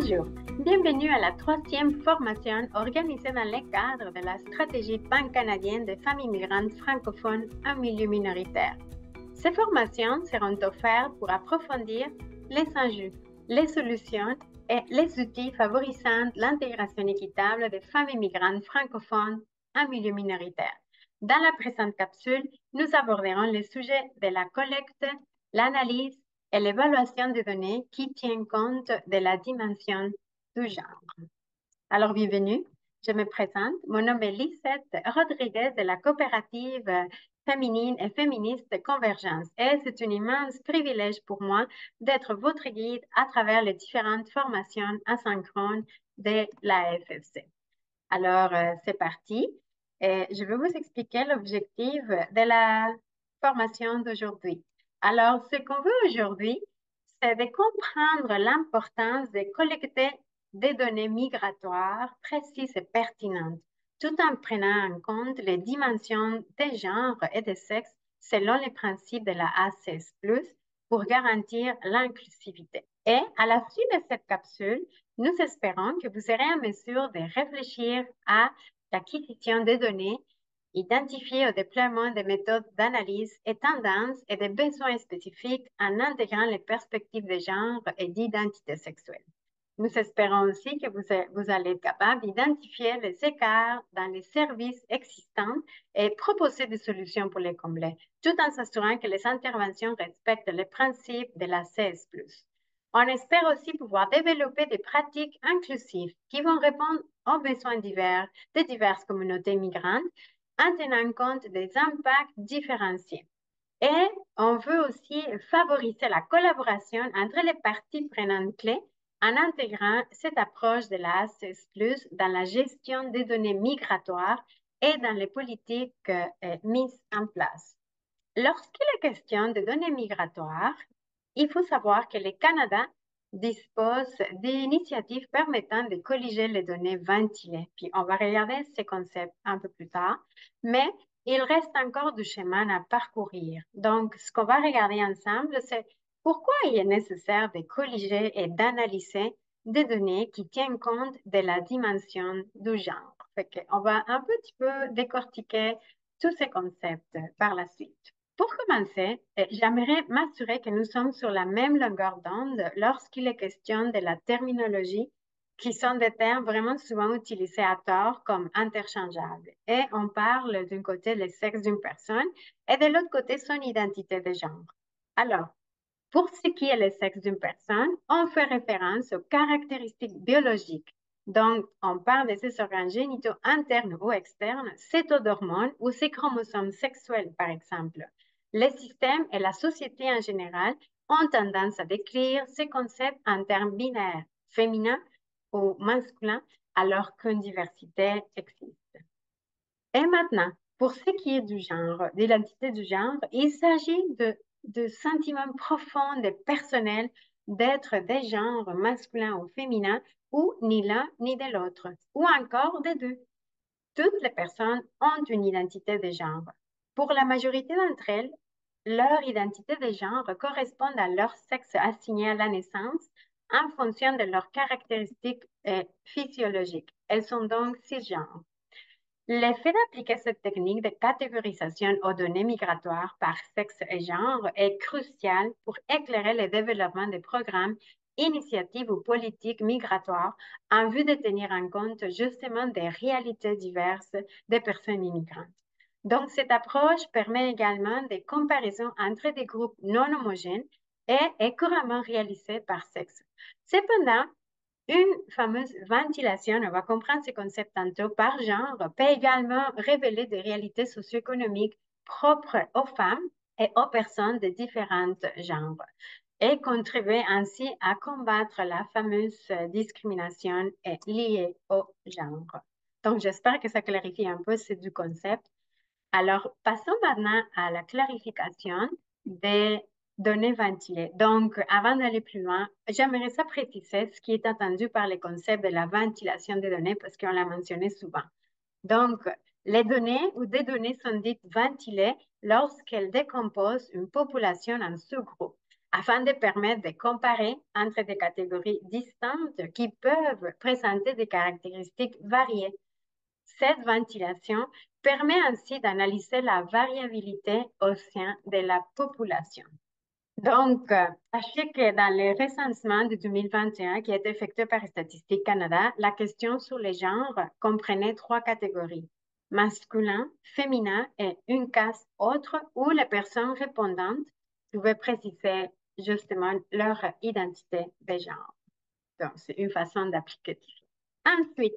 Bonjour, bienvenue à la troisième formation organisée dans le cadre de la stratégie pan-canadienne des femmes immigrantes francophones en milieu minoritaire. Ces formations seront offertes pour approfondir les enjeux, les solutions et les outils favorisant l'intégration équitable des femmes immigrantes francophones en milieu minoritaire. Dans la présente capsule, nous aborderons les sujets de la collecte, l'analyse et l'évaluation des données qui tiennent compte de la dimension du genre. Alors, bienvenue, je me présente. Mon nom est Lisette Rodriguez de la coopérative féminine et féministe Convergence. Et c'est un immense privilège pour moi d'être votre guide à travers les différentes formations asynchrone de la FFC. Alors, c'est parti. Et je vais vous expliquer l'objectif de la formation d'aujourd'hui. Alors, ce qu'on veut aujourd'hui, c'est de comprendre l'importance de collecter des données migratoires précises et pertinentes, tout en prenant en compte les dimensions des genres et des sexes selon les principes de la ACS+, pour garantir l'inclusivité. Et à la suite de cette capsule, nous espérons que vous serez en mesure de réfléchir à l'acquisition des données, identifier au déploiement des méthodes d'analyse et tendances et des besoins spécifiques en intégrant les perspectives de genre et d'identité sexuelle. Nous espérons aussi que vous allez être capable d'identifier les écarts dans les services existants et proposer des solutions pour les combler, tout en s'assurant que les interventions respectent les principes de la CS+. On espère aussi pouvoir développer des pratiques inclusives qui vont répondre aux besoins divers des diverses communautés migrantes en tenant compte des impacts différenciés. Et on veut aussi favoriser la collaboration entre les parties prenantes clés en intégrant cette approche de la ACS+, dans la gestion des données migratoires et dans les politiques mises en place. Lorsqu'il est question de données migratoires, il faut savoir que le Canada dispose d'initiatives permettant de colliger les données ventilées. Puis on va regarder ces concepts un peu plus tard, mais il reste encore du chemin à parcourir. Donc, ce qu'on va regarder ensemble, c'est pourquoi il est nécessaire de colliger et d'analyser des données qui tiennent compte de la dimension du genre. On va un petit peu décortiquer tous ces concepts par la suite. Pour commencer, j'aimerais m'assurer que nous sommes sur la même longueur d'onde lorsqu'il est question de la terminologie, qui sont des termes vraiment souvent utilisés à tort comme interchangeables. Et on parle d'un côté le sexe d'une personne et de l'autre côté son identité de genre. Alors, pour ce qui est le sexe d'une personne, on fait référence aux caractéristiques biologiques. Donc, on parle de ses organes génitaux internes ou externes, ses taux d'hormones ou ses chromosomes sexuels, par exemple. Les systèmes et la société en général ont tendance à décrire ces concepts en termes binaires, féminins ou masculins, alors qu'une diversité existe. Et maintenant, pour ce qui est du genre, d'identité du genre, il s'agit de sentiments profonds et personnels d'être des genres masculins ou féminins ou ni l'un ni de l'autre, ou encore des deux. Toutes les personnes ont une identité de genre. Pour la majorité d'entre elles, leur identité de genre correspond à leur sexe assigné à la naissance en fonction de leurs caractéristiques physiologiques. Elles sont donc cisgenres. L'effet d'appliquer cette technique de catégorisation aux données migratoires par sexe et genre est crucial pour éclairer le développement des programmes, initiatives ou politiques migratoires en vue de tenir en compte justement des réalités diverses des personnes immigrantes. Donc, cette approche permet également des comparaisons entre des groupes non homogènes et est couramment réalisée par sexe. Cependant, une fameuse ventilation, on va comprendre ce concept tantôt, par genre, peut également révéler des réalités socio-économiques propres aux femmes et aux personnes de différents genres et contribuer ainsi à combattre la fameuse discrimination liée au genre. Donc, j'espère que ça clarifie un peu ce du concept. Alors, passons maintenant à la clarification des données ventilées. Donc, avant d'aller plus loin, j'aimerais ça préciser ce qui est entendu par le concept de la ventilation des données parce qu'on l'a mentionné souvent. Donc, les données ou des données sont dites ventilées lorsqu'elles décomposent une population en sous-groupes. afin de permettre de comparer entre des catégories distinctes qui peuvent présenter des caractéristiques variées. Cette ventilation permet ainsi d'analyser la variabilité au sein de la population. Donc, sachez que dans le recensement de 2021 qui a été effectué par Statistique Canada, la question sur les genres comprenait 3 catégories: masculin, féminin et une case autre où les personnes répondantes pouvaient préciser justement leur identité de genre. Donc, c'est une façon d'appliquer tout ça. Ensuite,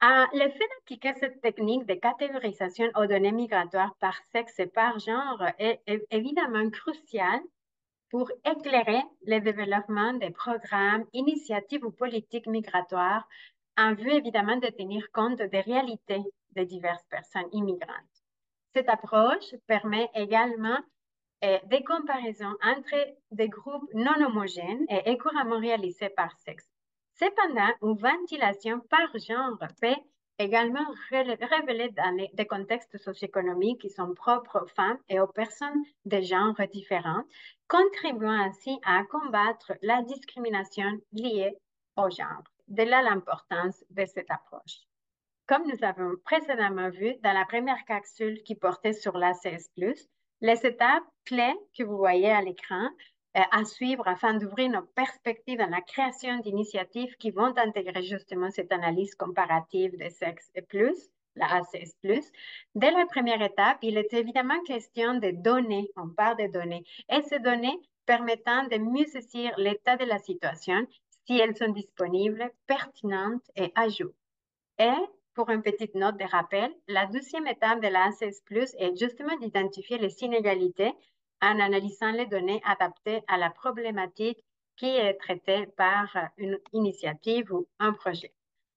le fait d'appliquer cette technique de catégorisation aux données migratoires par sexe et par genre est évidemment crucial pour éclairer le développement des programmes, initiatives ou politiques migratoires en vue évidemment de tenir compte des réalités de diverses personnes immigrantes. Cette approche permet également des comparaisons entre des groupes non homogènes et couramment réalisées par sexe. Cependant, une ventilation par genre peut également révéler dans des contextes socio-économiques qui sont propres aux femmes et aux personnes de genres différents, contribuant ainsi à combattre la discrimination liée au genre. De là l'importance de cette approche. Comme nous avons précédemment vu dans la première capsule qui portait sur l'ACS+, les étapes clés que vous voyez à l'écran à suivre afin d'ouvrir nos perspectives dans la création d'initiatives qui vont intégrer justement cette analyse comparative des sexes et plus, la ACS+. Dès la première étape, il est évidemment question de données, on parle de données, et ces données permettant de mieux saisir l'état de la situation si elles sont disponibles, pertinentes et à jour. Et pour une petite note de rappel, la deuxième étape de la ACS+, est justement d'identifier les inégalités en analysant les données adaptées à la problématique qui est traitée par une initiative ou un projet.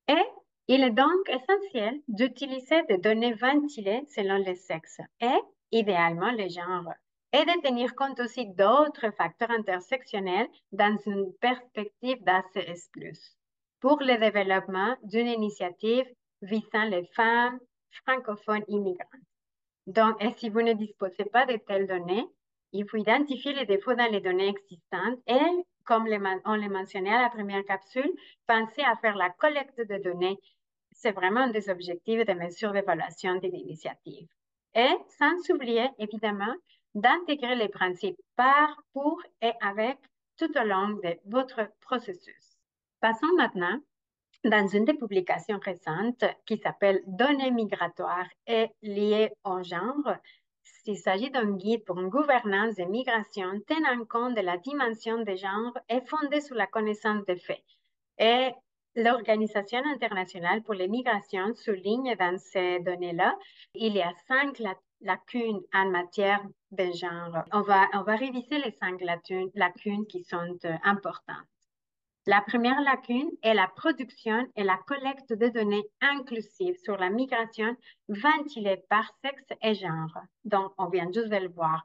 Et il est donc essentiel d'utiliser des données ventilées selon les sexes et idéalement les genres, et de tenir compte aussi d'autres facteurs intersectionnels dans une perspective d'ACS+, pour le développement d'une initiative visant les femmes francophones immigrantes. Donc, et si vous ne disposez pas de telles données, il faut identifier les défauts dans les données existantes et, comme on l'a mentionné à la première capsule, penser à faire la collecte de données. C'est vraiment un des objectifs de mesure d'évaluation de l'initiative. Et sans oublier, évidemment, d'intégrer les principes par, pour et avec tout au long de votre processus. Passons maintenant dans une des publications récentes qui s'appelle Données migratoires et liées au genre. Il s'agit d'un guide pour une gouvernance des migrations tenant compte de la dimension des genres et fondée sur la connaissance des faits. Et l'Organisation internationale pour les migrations souligne dans ces données-là, il y a 5 lacunes en matière de genre. On va réviser les 5 lacunes qui sont importantes. La première lacune est la production et la collecte de données inclusives sur la migration ventilée par sexe et genre. Donc, on vient juste de le voir.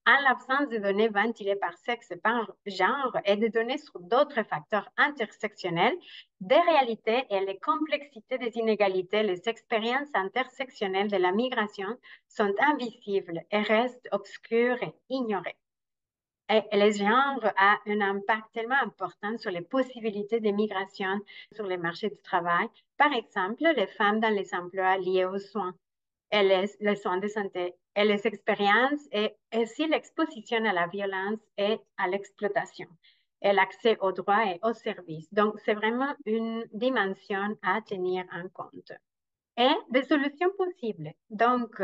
En l'absence de données ventilées par sexe et par genre et de données sur d'autres facteurs intersectionnels, des réalités et les complexités des inégalités, les expériences intersectionnelles de la migration sont invisibles et restent obscures et ignorées. Et les genres ont un impact tellement important sur les possibilités de migration sur les marchés du travail. Par exemple, les femmes dans les emplois liés aux soins et les soins de santé et les expériences et aussi l'exposition à la violence et à l'exploitation et l'accès aux droits et aux services. Donc, c'est vraiment une dimension à tenir en compte. Et des solutions possibles. Donc,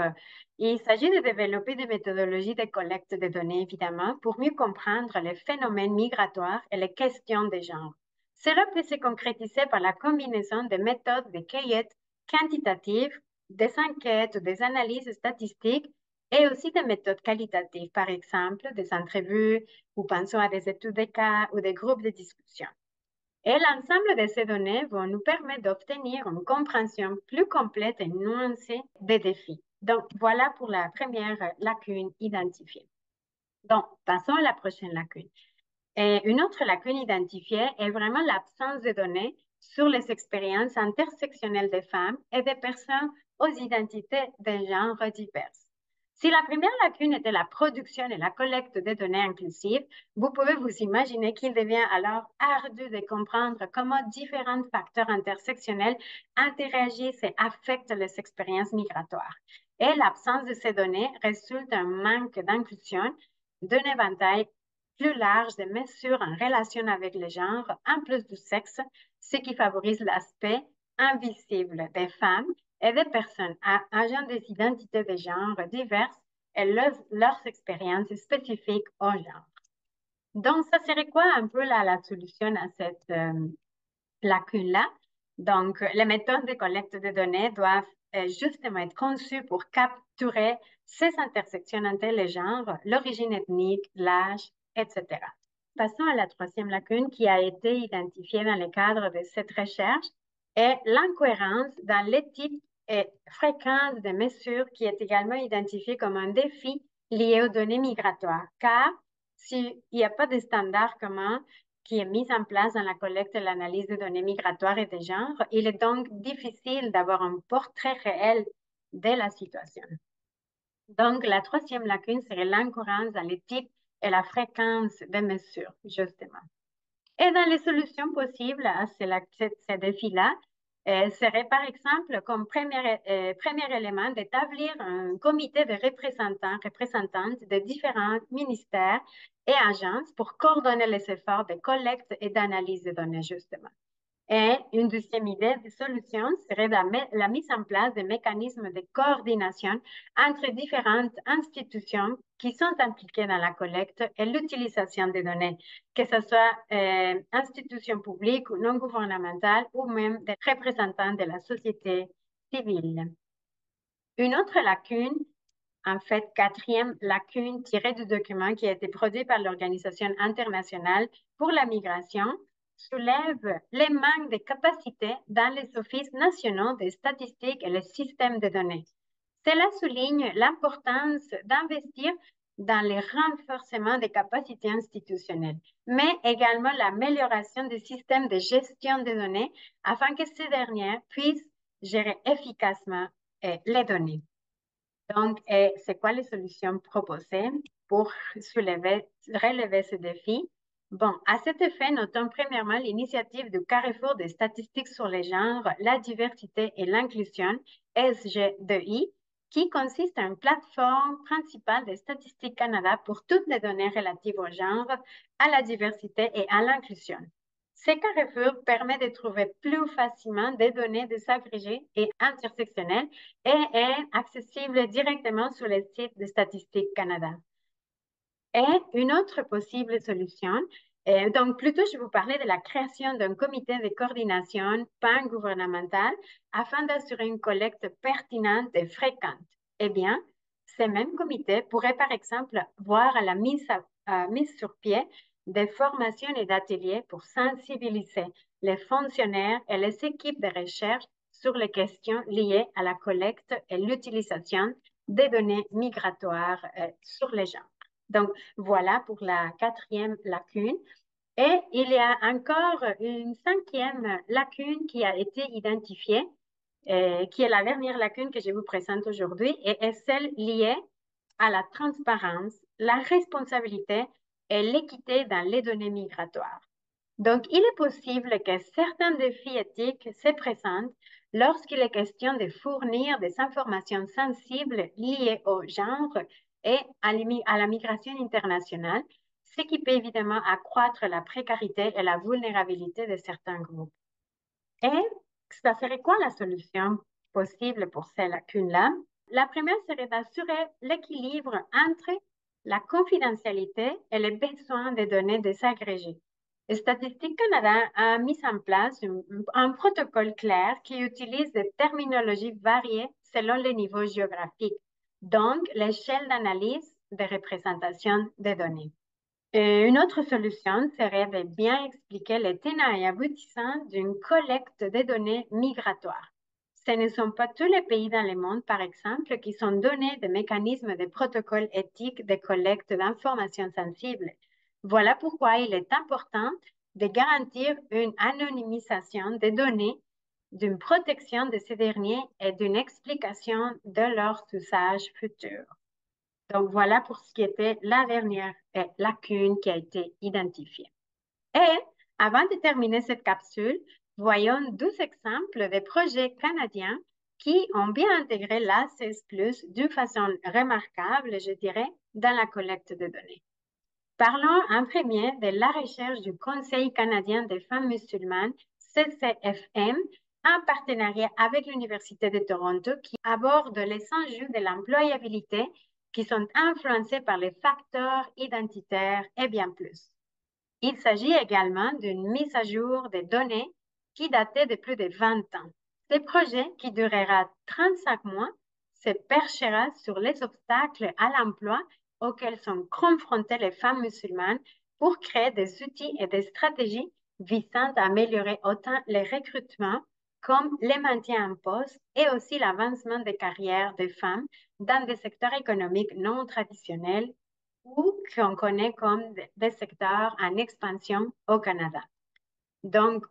il s'agit de développer des méthodologies de collecte de données, évidemment, pour mieux comprendre les phénomènes migratoires et les questions de genre. Cela peut se concrétiser par la combinaison de méthodes de cueillette quantitative, des enquêtes, des analyses statistiques et aussi des méthodes qualitatives, par exemple des entrevues ou pensons à des études de cas ou des groupes de discussion. Et l'ensemble de ces données vont nous permettre d'obtenir une compréhension plus complète et nuancée des défis. Donc, voilà pour la première lacune identifiée. Donc, passons à la prochaine lacune. Et une autre lacune identifiée est vraiment l'absence de données sur les expériences intersectionnelles des femmes et des personnes aux identités de genre diverses. Si la première lacune était la production et la collecte de données inclusives, vous pouvez vous imaginer qu'il devient alors ardu de comprendre comment différents facteurs intersectionnels interagissent et affectent les expériences migratoires. Et l'absence de ces données résulte d'un manque d'inclusion d'un éventail plus large de mesures en relation avec le genre, en plus du sexe, ce qui favorise l'aspect invisible des femmes et des personnes ayant des identités de genre diverses et leurs expériences spécifiques au genre. Donc, ça serait quoi un peu la solution à cette lacune-là? Donc, les méthodes de collecte de données doivent justement être conçues pour capturer ces intersections entre les genres, l'origine ethnique, l'âge, etc. Passons à la troisième lacune qui a été identifiée dans le cadre de cette recherche est l'incohérence dans les types et fréquences de mesures qui est également identifiée comme un défi lié aux données migratoires. Car s'il n'y a pas de standard commun qui est mis en place dans la collecte et l'analyse des données migratoires et des genres, il est donc difficile d'avoir un portrait réel de la situation. Donc, la troisième lacune serait l'incohérence dans les types et la fréquence des mesures, justement. Et dans les solutions possibles à ces défis-là, serait par exemple comme premier élément d'établir un comité de représentantes de différents ministères et agences pour coordonner les efforts de collecte et d'analyse de données, justement. Et une deuxième idée de solution serait la mise en place de mécanismes de coordination entre différentes institutions qui sont impliquées dans la collecte et l'utilisation des données, que ce soit institutions publiques ou non gouvernementales ou même des représentants de la société civile. Une autre lacune, en fait, quatrième lacune tirée du document qui a été produit par l'Organisation internationale pour la migration, soulève les manques de capacités dans les offices nationaux des statistiques et les systèmes de données. Cela souligne l'importance d'investir dans le renforcement des capacités institutionnelles, mais également l'amélioration des systèmes de gestion des données afin que ces dernières puissent gérer efficacement les données. Donc, c'est quoi les solutions proposées pour relever ce défi? Bon, à cet effet, notons premièrement l'initiative du Carrefour des statistiques sur les genres, la diversité et l'inclusion, SG2I, qui consiste en une plateforme principale de Statistiques Canada pour toutes les données relatives au genre, à la diversité et à l'inclusion. Ce carrefour permet de trouver plus facilement des données désagrégées et intersectionnelles et est accessible directement sur le site de Statistique Canada. Et une autre possible solution, donc plutôt je vais vous parler de la création d'un comité de coordination pan-gouvernemental afin d'assurer une collecte pertinente et fréquente. Eh bien, ces mêmes comités pourraient par exemple voir à la mise sur pied des formations et d'ateliers pour sensibiliser les fonctionnaires et les équipes de recherche sur les questions liées à la collecte et l'utilisation des données migratoires sur les genres. Donc, voilà pour la quatrième lacune. Et il y a encore une cinquième lacune qui a été identifiée, qui est la dernière lacune que je vous présente aujourd'hui, et est celle liée à la transparence, la responsabilité et l'équité dans les données migratoires. Donc, il est possible que certains défis éthiques se présentent lorsqu'il est question de fournir des informations sensibles liées au genre et à la migration internationale, ce qui peut évidemment accroître la précarité et la vulnérabilité de certains groupes. Et ça serait quoi la solution possible pour ces lacunes-là? La première serait d'assurer l'équilibre entre la confidentialité et les besoins des données désagrégées. Statistique Canada a mis en place un protocole clair qui utilise des terminologies variées selon les niveaux géographiques, donc l'échelle d'analyse de représentation des données. Une autre solution serait de bien expliquer les tenants et aboutissants d'une collecte de données migratoires. Ce ne sont pas tous les pays dans le monde, par exemple, qui sont donnés des mécanismes de protocoles éthiques de collecte d'informations sensibles. Voilà pourquoi il est important de garantir une anonymisation des données, d'une protection de ces derniers et d'une explication de leur usage futur. Donc, voilà pour ce qui était la dernière lacune qui a été identifiée. Et avant de terminer cette capsule, voyons 12 exemples de projets canadiens qui ont bien intégré l'ACS+, d'une façon remarquable, je dirais, dans la collecte de données. Parlons en premier de la recherche du Conseil canadien des femmes musulmanes, CCFM, en partenariat avec l'Université de Toronto, qui aborde les enjeux de l'employabilité qui sont influencés par les facteurs identitaires et bien plus. Il s'agit également d'une mise à jour des données qui datait de plus de 20 ans. Ce projet, qui durera 35 mois, se perchera sur les obstacles à l'emploi auxquels sont confrontées les femmes musulmanes pour créer des outils et des stratégies visant à améliorer autant les recrutements comme le maintien en poste et aussi l'avancement des carrières des femmes dans des secteurs économiques non traditionnels ou qu'on connaît comme des secteurs en expansion au Canada. Donc,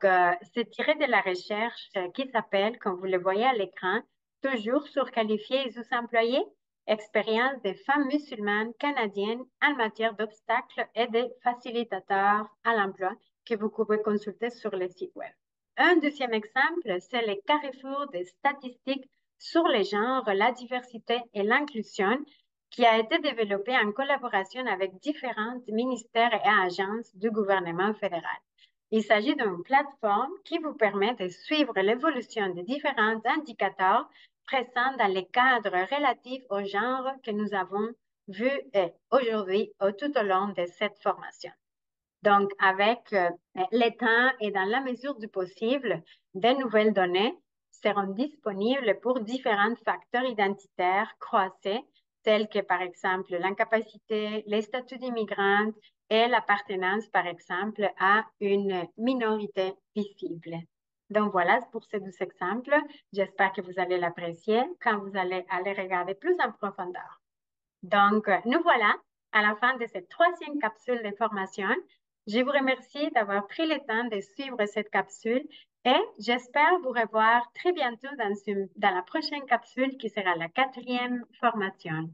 c'est tiré de la recherche qui s'appelle, comme vous le voyez à l'écran, toujours surqualifiés et sous-employés, expérience des femmes musulmanes canadiennes en matière d'obstacles et de facilitateurs à l'emploi que vous pouvez consulter sur le site web. Un deuxième exemple, c'est le carrefour des statistiques sur les genres, la diversité et l'inclusion qui a été développé en collaboration avec différents ministères et agences du gouvernement fédéral. Il s'agit d'une plateforme qui vous permet de suivre l'évolution des différents indicateurs présents dans les cadres relatifs au genre que nous avons vus aujourd'hui tout au long de cette formation. Donc, avec le temps et dans la mesure du possible, de nouvelles données seront disponibles pour différents facteurs identitaires croisés, tels que, par exemple, l'incapacité, les statuts d'immigrante et l'appartenance, par exemple, à une minorité visible. Donc, voilà pour ces 12 exemples. J'espère que vous allez l'apprécier quand vous allez aller regarder plus en profondeur. Donc, nous voilà à la fin de cette troisième capsule de formation. Je vous remercie d'avoir pris le temps de suivre cette capsule et j'espère vous revoir très bientôt dans la prochaine capsule qui sera la quatrième formation.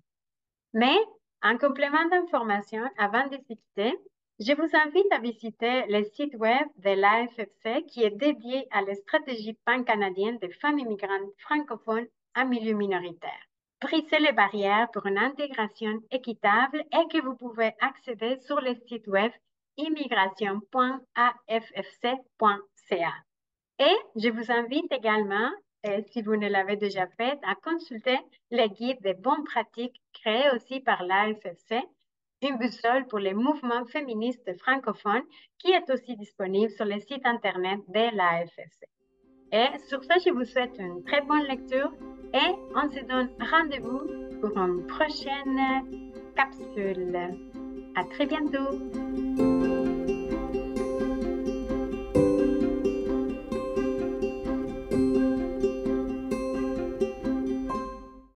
Mais en complément d'information, avant de se quitter, je vous invite à visiter le site web de l'AFFC qui est dédié à la stratégie pan-canadienne des femmes immigrantes francophones en milieu minoritaire. Brisez les barrières pour une intégration équitable et que vous pouvez accéder sur le site web immigration.affc.ca. Et je vous invite également, si vous ne l'avez déjà fait, à consulter le guide des bonnes pratiques créé aussi par l'AFFC, une boussole pour les mouvements féministes francophones, qui est aussi disponible sur le site Internet de l'AFFC. Et sur ce, je vous souhaite une très bonne lecture et on se donne rendez-vous pour une prochaine capsule. À très bientôt!